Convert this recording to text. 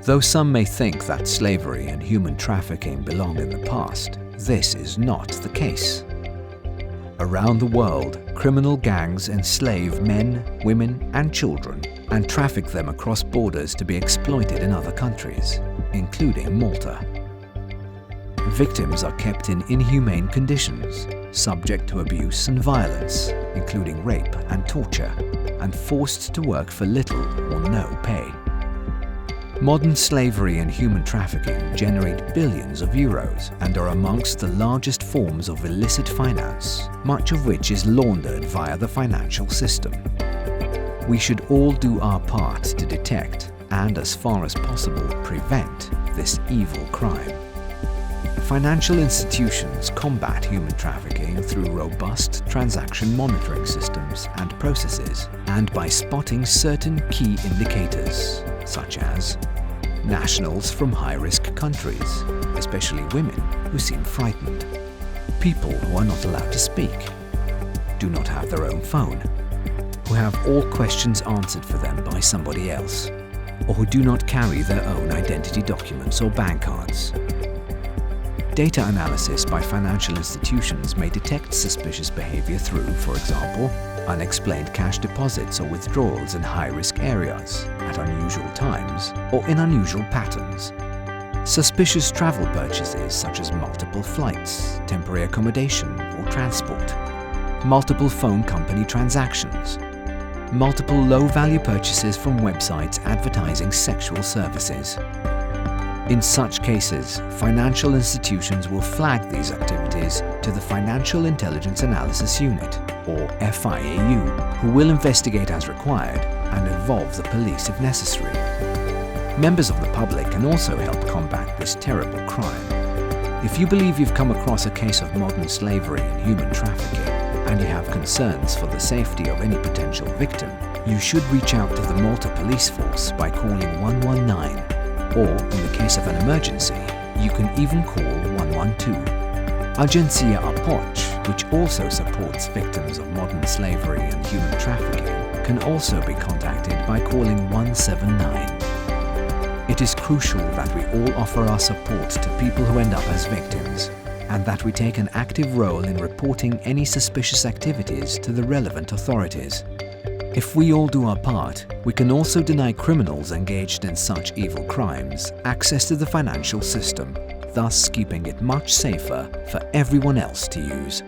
Though some may think that slavery and human trafficking belong in the past, this is not the case. Around the world, criminal gangs enslave men, women, and children and traffic them across borders to be exploited in other countries, including Malta. Victims are kept in inhumane conditions, subject to abuse and violence, including rape and torture, and forced to work for little or no pay. Modern slavery and human trafficking generate billions of euros and are amongst the largest forms of illicit finance, much of which is laundered via the financial system. We should all do our part to detect and, as far as possible, prevent this evil crime. Financial institutions combat human trafficking through robust transaction monitoring systems and processes, and by spotting certain key indicators, such as nationals from high-risk countries, especially women who seem frightened, people who are not allowed to speak, do not have their own phone, who have all questions answered for them by somebody else, or who do not carry their own identity documents or bank cards. Data analysis by financial institutions may detect suspicious behavior through, for example, unexplained cash deposits or withdrawals in high-risk areas, at unusual times, or in unusual patterns. Suspicious travel purchases such as multiple flights, temporary accommodation or transport, multiple phone company transactions, multiple low-value purchases from websites advertising sexual services. In such cases, financial institutions will flag these activities to the Financial Intelligence Analysis Unit, or FIAU, who will investigate as required and involve the police if necessary. Members of the public can also help combat this terrible crime. If you believe you've come across a case of modern slavery and human trafficking, and you have concerns for the safety of any potential victim, you should reach out to the Malta Police Force by calling 119. Or, in the case of an emergency, you can even call 112. Agencia Apoch, which also supports victims of modern slavery and human trafficking, can also be contacted by calling 179. It is crucial that we all offer our support to people who end up as victims, and that we take an active role in reporting any suspicious activities to the relevant authorities. If we all do our part, we can also deny criminals engaged in such evil crimes access to the financial system, thus keeping it much safer for everyone else to use.